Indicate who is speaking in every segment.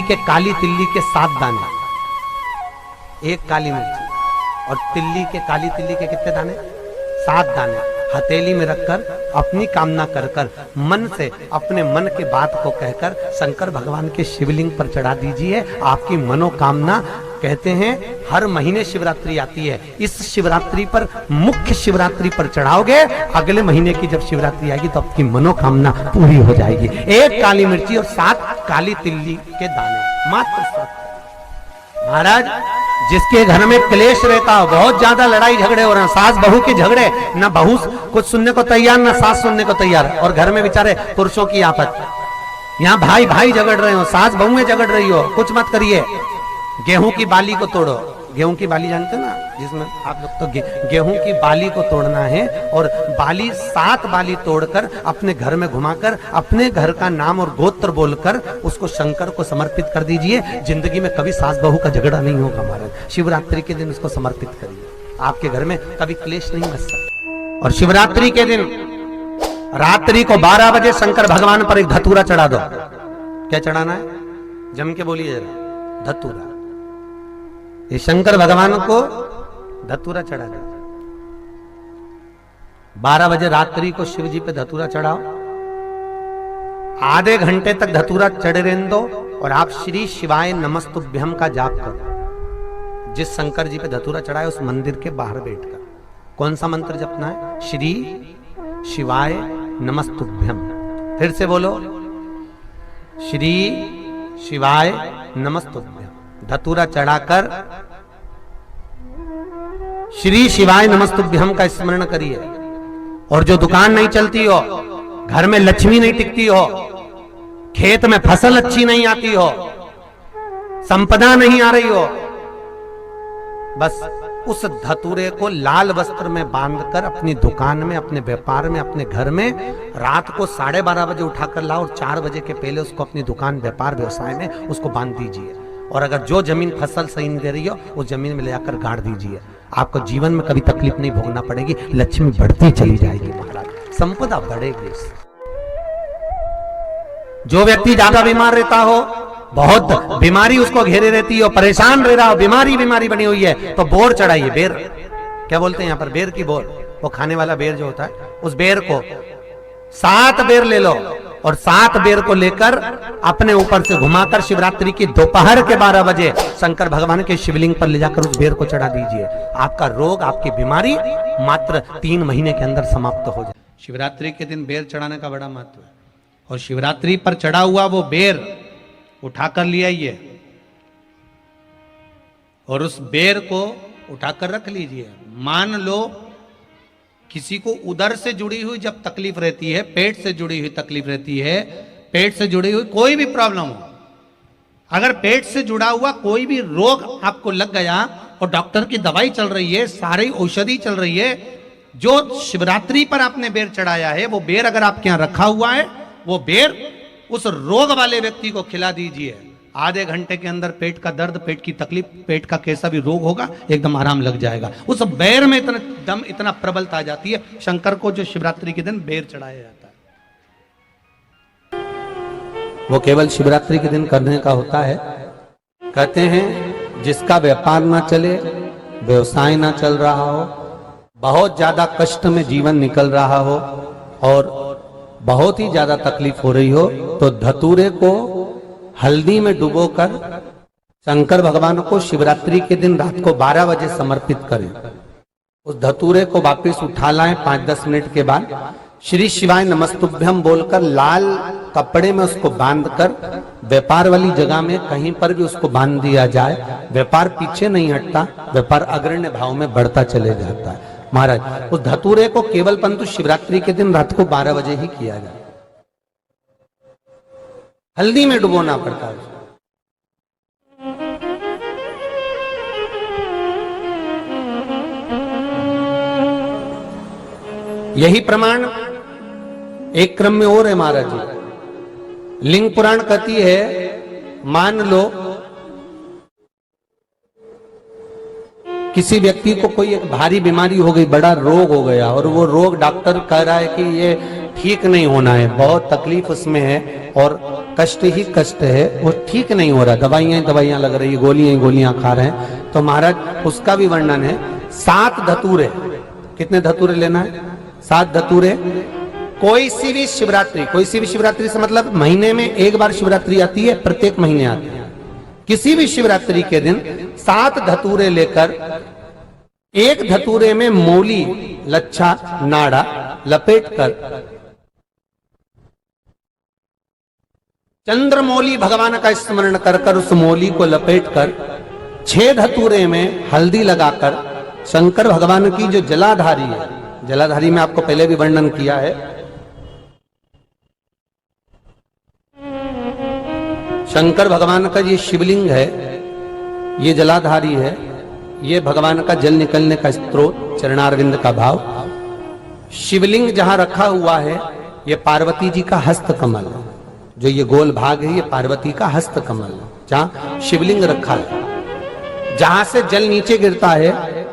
Speaker 1: के काली तिल्ली के 7 दाने, एक काली मिर्ची, और तिल्ली के काली तिल्ली के कितने दाने? 7 दाने हथेली में रखकर अपनी कामना कर कर मन से अपने मन के बात को कहकर शंकर भगवान के शिवलिंग पर चढ़ा दीजिए। आपकी मनोकामना, कहते हैं हर महीने शिवरात्रि आती है, इस शिवरात्रि पर, मुख्य शिवरात्रि पर चढ़ाओगे, अगले महीने की जब शिवरात्रि आएगी तो आपकी मनोकामना पूरी हो जाएगी। एक काली मिर्ची और 7 काली तिल्ली के दाने, मात्र 7। महाराज, जिसके घर में क्लेश रहता हो, बहुत ज्यादा लड़ाई झगड़े हो रहे हैं, सास बहू के झगड़े, ना बहू कुछ सुनने को तैयार ना सास सुनने को तैयार, और घर में बेचारे पुरुषों की आफत, यहाँ भाई भाई झगड़ रहे हो, सास बहुएं झगड़ रही हो, कुछ मत करिए। गेहूं की बाली को तोड़ो, गेहूं की बाली जानते ना, जिसमें आप लोग तो गेहूं की बाली को तोड़ना है, और बाली 7 बाली तोड़कर अपने घर में घुमाकर अपने घर का नाम और गोत्र बोलकर उसको शंकर को समर्पित कर दीजिए। जिंदगी में कभी सास बहू का झगड़ा नहीं होगा महाराज। शिवरात्रि के दिन उसको समर्पित करिए, आपके घर में कभी क्लेश नहीं बच सकता। और शिवरात्रि के दिन रात्रि को 12 बजे शंकर भगवान पर एक धतूरा चढ़ा दो। क्या चढ़ाना है? जम के बोलिए जरा, धतूरा। ये शंकर भगवान को धतूरा चढ़ा दो। 12 बजे रात्रि को शिव जी पे धतूरा चढ़ाओ, आधे घंटे तक धतूरा चढ़े रहने दो, और आप श्री शिवाय नमस्तुभ्यम का जाप करो। जिस शंकर जी पे धतूरा चढ़ाए उस मंदिर के बाहर बैठकर कौन सा मंत्र जपना है? श्री शिवाय नमस्तुभ्यम। फिर से बोलो, श्री शिवाय नमस्तुभ्यम। धतूरा चढ़ाकर श्री शिवाय नमस्तुभ्यम का स्मरण करिए। और जो दुकान नहीं चलती हो, घर में लक्ष्मी नहीं टिकती हो, खेत में फसल अच्छी नहीं आती हो, संपदा नहीं आ रही हो, बस उस धतूरे को लाल वस्त्र में बांधकर अपनी दुकान में, अपने व्यापार में, अपने घर में रात को 12:30 बजे उठाकर लाओ, और 4 बजे के पहले उसको अपनी दुकान, व्यापार, व्यवसाय में उसको बांध दीजिए। और अगर जो जमीन फसल सही नहीं दे रही हो, उस जमीन में ले जाकर गाड़ दीजिए। आपको जीवन में कभी तकलीफ नहीं भोगना पड़ेगी, लक्ष्मी बढ़ती चली जाएगी महाराज, संपदा बढ़ेगी। जो व्यक्ति ज्यादा बीमार रहता हो, बहुत बीमारी उसको घेरे रहती हो, परेशान रह रहा हो, बीमारी बनी हुई है, तो बोर चढ़ाइए। बेर, क्या बोलते हैं यहाँ पर? बेर की बोर, वो खाने वाला बेर जो होता है, उस बेर को 7 बेर ले लो, और 7 बेर को लेकर अपने ऊपर से घुमाकर शिवरात्रि की दोपहर के 12 बजे शंकर भगवान के शिवलिंग पर ले जाकर उस बेर को चढ़ा दीजिए। आपका रोग, आपकी बीमारी मात्र 3 महीने के अंदर समाप्त हो जाए। शिवरात्रि के दिन बेर चढ़ाने का बड़ा महत्व है। और शिवरात्रि पर चढ़ा हुआ वो बेर उठाकर ले आइए, और उस बेर को उठाकर रख लीजिए। मान लो किसी को उदर से जुड़ी हुई जब तकलीफ रहती है, पेट से जुड़ी हुई तकलीफ रहती है, पेट से जुड़ी हुई कोई भी प्रॉब्लम हो, अगर पेट से जुड़ा हुआ कोई भी रोग आपको लग गया और डॉक्टर की दवाई चल रही है, सारी औषधि चल रही है, जो शिवरात्रि पर आपने बेर चढ़ाया है, वो बेर अगर आपके यहां रखा हुआ है, वो बेर उस रोग वाले व्यक्ति को खिला दीजिए। आधे घंटे के अंदर पेट का दर्द, पेट की तकलीफ, पेट का कैसा भी रोग होगा, एकदम आराम लग जाएगा। उस बेर में इतना दम, इतना प्रबलता आ जाती है शंकर को, जो शिवरात्रि के दिन बेर चढ़ाया जाता है, वो केवल शिवरात्रि के दिन करने का होता है। कहते हैं जिसका व्यापार ना चले, व्यवसाय ना चल रहा हो, बहुत ज्यादा कष्ट में जीवन निकल रहा हो, और बहुत ही ज्यादा तकलीफ हो रही हो, तो धतूरे को हल्दी में डुबोकर शंकर भगवान को शिवरात्रि के दिन रात को 12 बजे समर्पित करें। उस धतूरे को वापस उठा लाएं 5-10 मिनट के बाद, श्री शिवाय नमस्तुभ्यम बोलकर लाल कपड़े में उसको बांधकर व्यापार वाली जगह में कहीं पर भी उसको बांध दिया जाए। व्यापार पीछे नहीं हटता, व्यापार अग्रण्य भाव में बढ़ता चले जाता है। महाराज, उस धतूरे को केवल परंतु शिवरात्रि के दिन रात को 12 बजे ही किया जाए, हल्दी में डुबोना पड़ता है। यही प्रमाण एक क्रम में और है महाराज जी। लिंग पुराण कहती है, मान लो किसी व्यक्ति को कोई एक भारी बीमारी हो गई, बड़ा रोग हो गया, और वो रोग डॉक्टर कह रहा है कि ये ठीक नहीं होना है, बहुत तकलीफ उसमें है और कष्ट ही कष्ट है, वो ठीक नहीं हो रहा, दवाइयां लग रही, गोलियां खा रहे हैं। तो महाराज उसका भी वर्णन है। 7 धतूरे, कितने धतूरे लेना है? 7 धतूरे। कोई सी भी शिवरात्रि से मतलब महीने में एक बार शिवरात्रि आती है, प्रत्येक महीने आती है। किसी भी शिवरात्रि के दिन 7 धतूरे लेकर, एक धतूरे में मूली, लच्छा, नाड़ा लपेटकर, चंद्रमौली भगवान का स्मरण कर उस मौली को लपेटकर 6 धतूरे में हल्दी लगाकर शंकर भगवान की जो जलाधारी है, जलाधारी में आपको पहले भी वर्णन किया है, शंकर भगवान का ये शिवलिंग है, ये जलाधारी है, ये भगवान का जल निकलने का स्रोत, चरणारविंद का भाव। शिवलिंग जहां रखा हुआ है ये पार्वती जी का हस्त कमल है, जो ये गोल भाग है ये पार्वती का हस्त कमल है, जहां शिवलिंग रखा है। जहां से जल नीचे गिरता है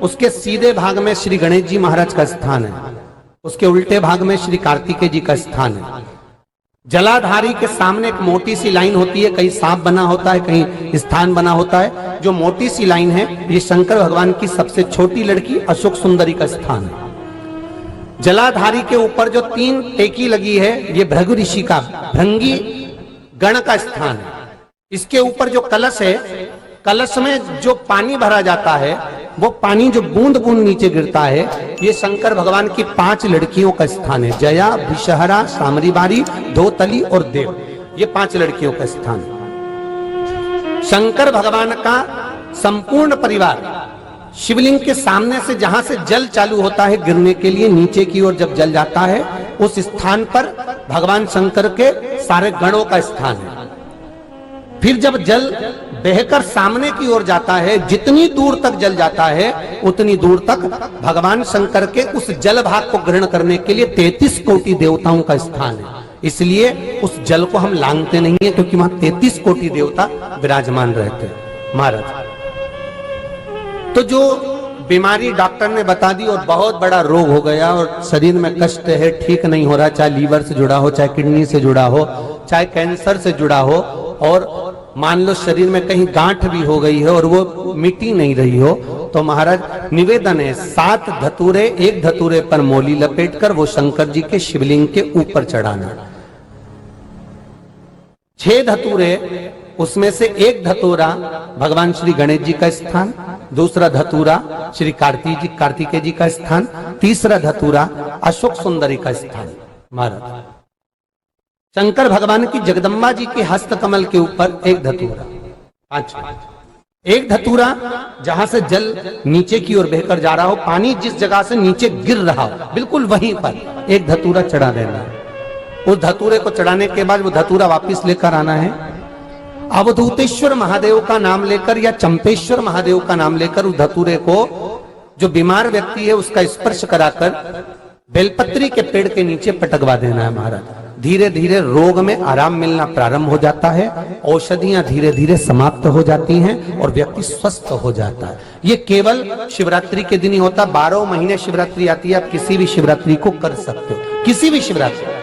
Speaker 1: उसके सीधे भाग में श्री गणेश जी महाराज का स्थान है, उसके उल्टे भाग में श्री कार्तिकेय जी का स्थान है। जलाधारी के सामने एक मोटी सी लाइन होती है, कहीं सांप बना होता है, कहीं स्थान बना होता है। जो मोटी सी लाइन है ये शंकर भगवान की सबसे छोटी लड़की अशोक सुंदरी का स्थान है। जलाधारी के ऊपर जो 3 टेकी लगी है ये भृगु ऋषि का, भृंगी गण का स्थान है। इसके ऊपर जो कलश है, कलश में जो पानी भरा जाता है वो पानी जो बूंद बूंद नीचे गिरता है ये शंकर भगवान की 5 लड़कियों का स्थान है। जया, विषहरा, सामरीबारी, धोतली और देव, ये 5 लड़कियों का स्थान है। शंकर भगवान का संपूर्ण परिवार शिवलिंग के सामने से, जहां से जल चालू होता है गिरने के लिए नीचे की ओर जब जल जाता है, उस स्थान पर भगवान शंकर के सारे गणों का स्थान है। फिर जब जल बहकर सामने की ओर जाता है, जितनी दूर तक जल जाता है उतनी दूर तक भगवान शंकर के उस जल भाग को ग्रहण करने के लिए 33 कोटि देवताओं का स्थान है। इसलिए उस जल को हम लांघते नहीं है, क्योंकि वहां 33 कोटि देवता विराजमान रहते हैं महाराज। तो जो बीमारी डॉक्टर ने बता दी और बहुत बड़ा रोग हो गया और शरीर में कष्ट है, ठीक नहीं हो रहा, चाहे लीवर से जुड़ा हो, चाहे किडनी से जुड़ा हो, चाहे कैंसर से जुड़ा हो, और मान लो शरीर में कहीं गांठ भी हो गई है और वो मिटी नहीं रही हो, तो महाराज निवेदन है 7 धतूरे, एक धतूरे पर मोली लपेटकर वो शंकर जी के शिवलिंग के ऊपर चढ़ाना। 6 धतूरे, उसमें से एक धतूरा भगवान श्री गणेश जी का स्थान, दूसरा धतूरा श्री कार्तिकेय जी का स्थान, तीसरा धतूरा अशोक सुंदरी का स्थान। महाराज शंकर भगवान की जगदम्बा जी के हस्त कमल के ऊपर एक धतूरा, एक धतूरा जहां से जल नीचे की ओर बहकर जा रहा हो, पानी जिस जगह से नीचे गिर रहा हो बिल्कुल वहीं पर एक धतूरा चढ़ा देना है। उस धतूरे को चढ़ाने के बाद वो धतूरा वापस लेकर आना है। अवधूतेश्वर महादेव का नाम लेकर या चंपेश्वर महादेव का नाम लेकर उस धतूरे को, जो बीमार व्यक्ति है उसका स्पर्श कराकर बेलपत्री के पेड़ के नीचे पटकवा देना है महाराज। धीरे धीरे रोग में आराम मिलना प्रारंभ हो जाता है, औषधियां धीरे धीरे समाप्त हो जाती हैं और व्यक्ति स्वस्थ हो जाता है। ये केवल शिवरात्रि के दिन ही होता, 12 महीने शिवरात्रि आती है, आप किसी भी शिवरात्रि को कर सकते हो, किसी भी शिवरात्रि।